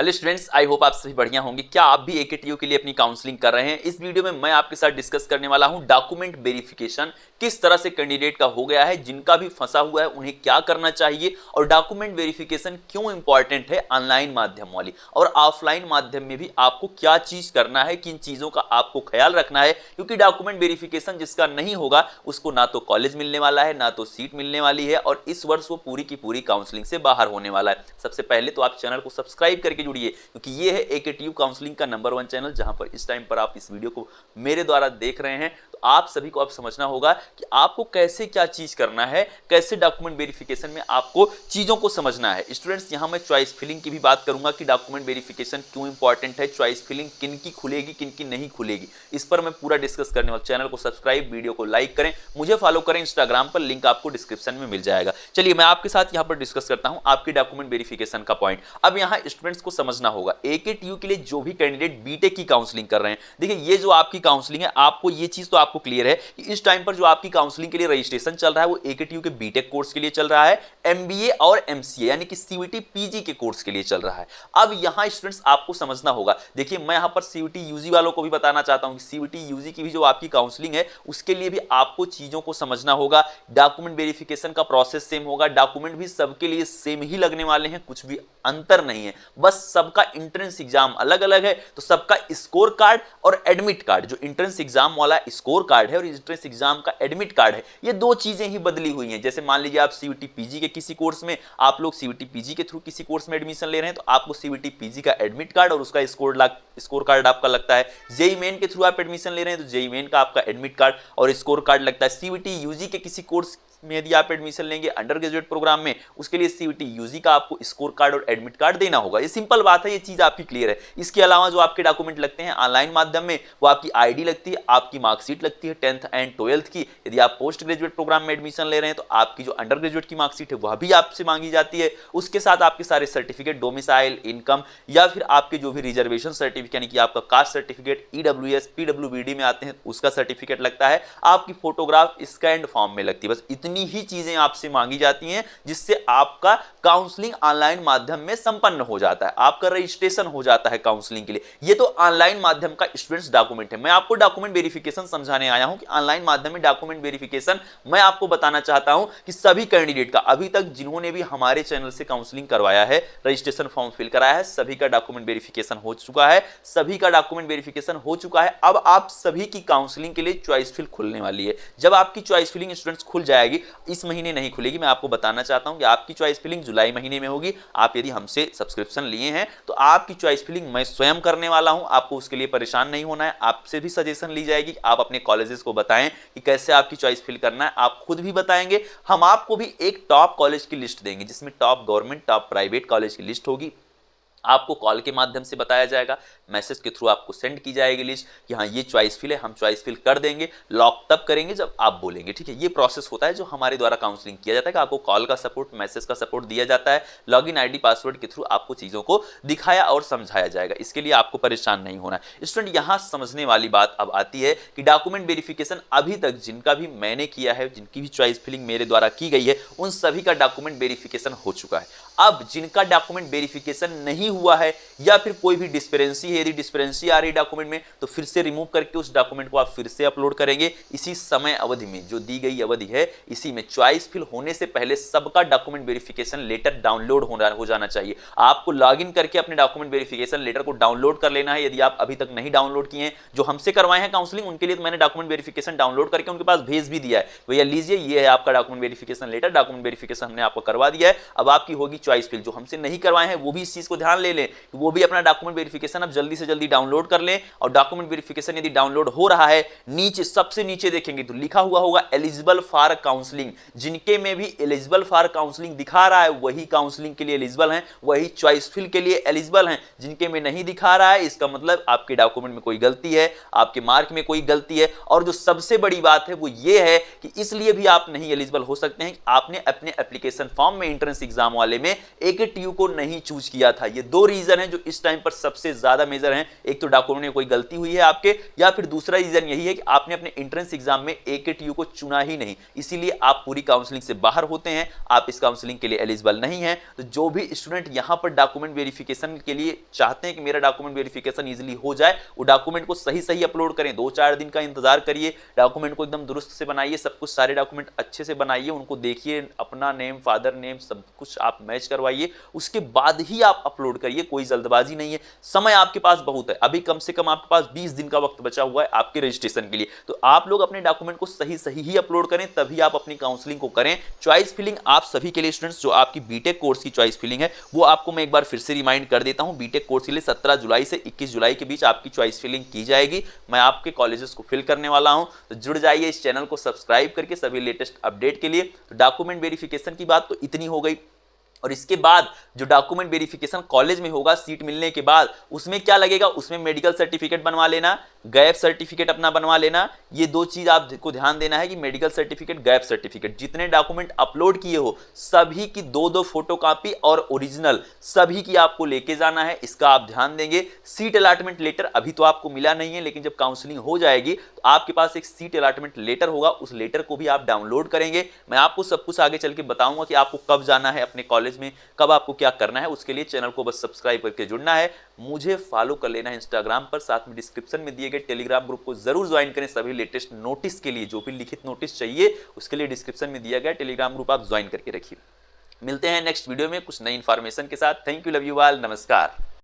Hello students, I hope आप सभी बढ़िया होंगे। क्या आप भी एकेटीयू के लिए अपनी काउंसलिंग कर रहे हैं? इस वीडियो में मैं आपके साथ डिस्कस करने वाला हूं डॉक्यूमेंट वेरिफिकेशन किस तरह से कैंडिडेट का हो गया है, जिनका भी फंसा हुआ है उन्हें क्या करना चाहिए और डॉक्यूमेंट वेरिफिकेशन क्यों इंपॉर्टेंट है ऑनलाइन माध्यम वाली और ऑफलाइन माध्यम में भी आपको क्या चीज करना है, किन चीजों का आपको ख्याल रखना है। क्योंकि डॉक्यूमेंट वेरिफिकेशन जिसका नहीं होगा उसको ना तो कॉलेज मिलने वाला है, ना तो सीट मिलने वाली है और इस वर्ष वो पूरी की पूरी काउंसलिंग से बाहर होने वाला है। सबसे पहले तो आप चैनल को सब्सक्राइब करके जुड़िए, क्योंकि ये है एकेटीयू काउंसलिंग का नंबर 1 चैनल, जहां पर इस टाइम पर आप इस वीडियो को मेरे द्वारा देख रहे हैं। तो आप सभी को अब समझना होगा कि आपको कैसे क्या चीज करना है, कैसे डॉक्यूमेंट वेरिफिकेशन में आपको चीजों को समझना है। स्टूडेंट्स, यहां मैं चॉइस फिलिंग की भी बात करूंगा कि डॉक्यूमेंट वेरिफिकेशन क्यों इंपॉर्टेंट है, चॉइस फिलिंग किन की खुलेगी किन की नहीं खुलेगी, इस पर मैं पूरा डिस्कस करने वाला। चैनल को सब्सक्राइब, वीडियो को लाइक करें, मुझे फॉलो करें इंस्टाग्राम पर, लिंक आपको डिस्क्रिप्शन में मिल जाएगा। चलिए मैं आपके साथ यहां पर डिस्कस करता हूं आपकी डॉक्यूमेंट वेरिफिकेशन का पॉइंट। अब यहां स्टूडेंट्स को समझना होगा एकेटीयू के लिए जो भी कैंडिडेट बीटेक की काउंसलिंग कर रहे हैं, देखिए ये जो आपकी काउंसलिंग है, आपको ये चीज तो आपको क्लियर है कि इस टाइम पर जो आपकी काउंसलिंग के लिए रजिस्ट्रेशन चल रहा है वो एकेटीयू के बीटेक कोर्स के लिए चल रहा है, एमबीए और एमसीए यानी कि सीयूटी पीजी के कोर्स के लिए चल रहा है। अब यहां स्टूडेंट्स आपको समझना होगा, देखिए मैं यहां पर सीयूटी यूजी वालों को भी बताना चाहता हूं कि सीयूटी यूजी की भी जो आपकी काउंसलिंग है उसके लिए भी आपको चीजों को समझना होगा। डॉक्यूमेंट वेरिफिकेशन का प्रोसेस सेम होगा, डॉक्यूमेंट भी सबके लिए सेम ही लगने वाले हैं, कुछ भी अंतर नहीं है, बस सबका एंट्रेंस एग्जाम अलग अलग है। तो सबका स्कोर कार्ड और एडमिट कार्ड, जो एंट्रेंस एग्जाम वाला स्कोर कार्ड है और एंट्रेंस एग्जाम का एडमिट कार्ड है, ये दो चीजें ही बदली हुई हैं। जैसे मान लीजिए आप सीयूटी पीजी के किसी कोर्स में, आप लोग सीयूटी पीजी के थ्रू किसी कोर्स में एडमिशन ले रहे हैं, तो आपको सीयूटी पीजी का एडमिट कार्ड और उसका स्कोर कार्ड आपका लगता है। जेई मेन के थ्रू आप एडमिशन ले रहे हैं तो जेई मेन का आपका एडमिट कार्ड और स्कोर कार्ड लगता है। सीयूटी यूजी के किसी कोर्स में यदि आप एडमिशन लेंगे अंडर ग्रेजुएट प्रोग्राम में, उसके लिए सीयूटी यूजी का आपको स्कोर कार्ड और एडमिट कार्ड देना होगा। ये सिंपल बात है, ये चीज आपकी क्लियर है। इसके अलावा जो आपके डॉक्यूमेंट लगते हैं ऑनलाइन माध्यम में, वो आपकी आईडी लगती है, आपकी मार्कशीट लगती है 10th एंड 12th की। यदि आप पोस्ट ग्रेजुएट प्रोग्राम में एडमिशन ले रहे हैं तो आपकी जो अंडर ग्रेजुएट की मार्कशीट है वह भी आपसे मांगी जाती है। उसके साथ आपके सारे सर्टिफिकेट, डोमिसाइल, इनकम या फिर आपके जो भी रिजर्वेशन सर्टिफिकेट यानी कि आपका कास्ट सर्टिफिकेट, ईडब्ल्यूएस पीडब्ल्यूबीडी में आते हैं उसका सर्टिफिकेट लगता है, आपकी फोटोग्राफ स्कैन्ड फॉर्म में लगती है। बस इतनी ही चीजें आपसे मांगी जाती हैं जिससे आपका काउंसलिंग ऑनलाइन माध्यम में संपन्न हो जाता है, आपका रजिस्ट्रेशन हो जाता है काउंसलिंग के लिए। ये तो ऑनलाइन माध्यम का स्टूडेंट्स डॉक्यूमेंट है। मैं आपको डॉक्यूमेंट वेरिफिकेशन समझाने आया हूं कि ऑनलाइन माध्यम में डॉक्यूमेंट वेरिफिकेशन मैं आपको बताना चाहता हूं कि सभी कैंडिडेट का, अभी तक जिन्होंने भी हमारे चैनल से काउंसलिंग करवाया है, रजिस्ट्रेशन फॉर्म फिल कराया है, सभी का डॉक्यूमेंट वेरिफिकेशन हो चुका है, सभी का डॉक्यूमेंट वेरिफिकेशन हो चुका है। अब आप सभी की काउंसलिंग के लिए चॉइस फिल खुलने वाली है। जब आपकी चॉइस फिलिंग स्टूडेंट्स खुल जाएगी, इस महीने नहीं खुलेगी, मैं आपको बताना चाहता हूं कि आपकी चॉइस फिलिंग जुलाई महीने में होगी। आप यदि हमसे सब्सक्रिप्शन लिए हैं तो आपकी चॉइस फिलिंग मैं स्वयं करने वाला हूं, आपको उसके लिए परेशान नहीं होना है। आपसे भी सजेशन ली जाएगी, आप अपने कॉलेजेस को बताएं कि कैसे आपकी चॉइस फिल करना है, आप खुद भी बताएंगे। हम आपको भी एक टॉप कॉलेज की लिस्ट देंगे जिसमें top government, top private college की लिस्ट होगी। आपको कॉल के माध्यम से बताया जाएगा, मैसेज के थ्रू आपको सेंड की जाएगी लिस्ट कि हाँ ये चॉइस फिल है, हम चॉइस फिल कर देंगे। लॉक तब करेंगे जब आप बोलेंगे, ठीक है। ये प्रोसेस होता है जो हमारे द्वारा काउंसलिंग किया जाता है कि आपको कॉल का सपोर्ट, मैसेज का सपोर्ट दिया जाता है। लॉगिन आईडी पासवर्ड के थ्रू आपको चीज़ों को दिखाया और समझाया जाएगा, इसके लिए आपको परेशान नहीं होना है। स्टूडेंट, यहाँ समझने वाली बात अब आती है कि डॉक्यूमेंट वेरिफिकेशन अभी तक जिनका भी मैंने किया है, जिनकी भी चॉइस फिलिंग मेरे द्वारा की गई है, उन सभी का डॉक्यूमेंट वेरिफिकेशन हो चुका है। अब जिनका डॉक्यूमेंट वेरिफिकेशन नहीं हुआ है या फिर कोई भी डिस्पेरेंसी है, यदि डिस्पेरेंसी आ रही डॉक्यूमेंट में तो फिर से रिमूव करके उस डॉक्यूमेंट को आप फिर से अपलोड करेंगे। इसी समय अवधि में, जो दी गई अवधि है, इसी में चॉइस फिल होने से पहले सबका डॉक्यूमेंट वेरिफिकेशन लेटर डाउनलोड हो जाना चाहिए। आपको लॉगिन करके अपने डॉक्यूमेंट वेरिफिकेशन लेटर को डाउनलोड कर लेना है। यदि आप अभी तक नहीं डाउनलोड किए हैं, जो हमसे करवाए हैं काउंसलिंग, उनके लिए तो मैंने डॉक्यूमेंट वेरिफिकेशन डाउनलोड करके उनके पास भेज भी दिया है। भैया लीजिए, ये है आपका document verification letter, document verification हमने आपको करवा दिया है। अब आपकी होगी चॉइस फिल। जो हमसे नहीं करवाए हैं वो भी इस चीज को ध्यान ले लें, वो भी अपना डॉक्यूमेंट वेरिफिकेशन अब जल्दी से जल्दी डाउनलोड कर लें। और डॉक्यूमेंट वेरिफिकेशन यदि डाउनलोड हो रहा है, नीचे सबसे नीचे देखेंगे तो लिखा हुआ होगा एलिजिबल फॉर काउंसलिंग। जिनके में भी एलिजिबल फॉर काउंसलिंग दिखा रहा है वही काउंसलिंग के लिए एलिजिबल हैं, वही चॉइस फिल के लिए एलिजिबल हैं। जिनके में नहीं दिखा रहा है, इसका मतलब आपके डॉक्यूमेंट में कोई गलती है, आपके मार्क में कोई गलती है। और जो सबसे बड़ी बात है वो ये है कि इसलिए भी आप नहीं एलिजिबल हो सकते हैं, आपने अपने एप्लीकेशन फॉर्म में एंट्रेंस एग्जाम वाले में एकेटीयू को नहीं चूज किया था। ये दो रीजन है जो इस टाइम पर सबसे ज्यादा मेजर हैं। एक तो डॉक्यूमेंट में कोई गलती हुई है आपके, या फिर दूसरा रीजन यही है कि आपने अपने एंट्रेंस एग्जाम में AKTU को चुना ही नहीं, इसीलिए आप पूरी काउंसलिंग से बाहर होते हैं, आप इस काउंसलिंग के लिए एलिजिबल नहीं है। तो जो भी स्टूडेंट यहां पर डॉक्यूमेंट वेरिफिकेशन के लिए चाहते हैं कि मेरा डॉक्यूमेंट वेरिफिकेशन इजीली हो जाए, वो डॉक्यूमेंट को सही सही अपलोड करें, 2-4 दिन का इंतजार करिए, डॉक्यूमेंट को एकदम दुरुस्त से बनाइए, सब कुछ सारे डॉक्यूमेंट अच्छे से बनाइए, उनको देखिए, अपना नेम, फादर नेम सब कुछ आप मैच करवाइए, उसके बाद ही आप अपलोड करिए, कोई जल्दबाजी नहीं है। समय आपके पास बहुत है, अभी कम से कम आपके पास 20 दिन का वक्त बचा हुआ है आपके रजिस्ट्रेशन के लिए। तो आप लोग अपने डॉक्यूमेंट को सही सही ही अपलोड करें, तभी आप अपनी काउंसलिंग को करें। चॉइस फिलिंग आप सभी के लिए स्टूडेंट्स, जो आपकी बीटेक कोर्स की चॉइस फिलिंग है वो आपको मैं एक बार फिर से रिमाइंड कर देता हूं। बीटेक कोर्स के लिए 17 जुलाई से 21 जुलाई के बीच आपकी चॉइस फिलिंग की जाएगी। मैं आपके कॉलेजेस को फिल करने वाला हूं, तो जुड़ जाइए इस चैनल को सब्सक्राइब करके सभी लेटेस्ट अपडेट के लिए। तो डॉक्यूमेंट वेरिफिकेशन की बात तो इतनी हो गई, और इसके बाद जो डॉक्यूमेंट वेरिफिकेशन कॉलेज में होगा सीट मिलने के बाद, उसमें क्या लगेगा, उसमें मेडिकल सर्टिफिकेट बनवा लेना, गैप सर्टिफिकेट अपना बनवा लेना। ये दो चीज आपको ध्यान देना है कि मेडिकल सर्टिफिकेट, गैप सर्टिफिकेट, जितने डॉक्यूमेंट अपलोड किए हो सभी की 2-2 फोटोकॉपी और ओरिजिनल सभी की आपको लेके जाना है, इसका आप ध्यान देंगे। सीट अलॉटमेंट लेटर अभी तो आपको मिला नहीं है, लेकिन जब काउंसलिंग हो जाएगी तो आपके पास एक सीट अलॉटमेंट लेटर होगा, उस लेटर को भी आप डाउनलोड करेंगे। मैं आपको सब कुछ आगे चल के बताऊंगा कि आपको कब जाना है अपने कॉलेज में, कब आपको क्या करना है। उसके लिए चैनल को बस सब्सक्राइब करके जुड़ना है, मुझे फॉलो कर लेना है इंस्टाग्राम पर, साथ में डिस्क्रिप्शन में दिए गए टेलीग्राम ग्रुप को जरूर ज्वाइन करें। सभी लेटेस्ट नोटिस के लिए, जो भी लिखित नोटिस चाहिए उसके लिए डिस्क्रिप्शन में दिया गया टेलीग्राम ग्रुप आप ज्वाइन करके रखिए। मिलते हैं नेक्स्ट वीडियो में कुछ नई इंफॉर्मेशन के साथ। Thank you, love you all, नमस्कार।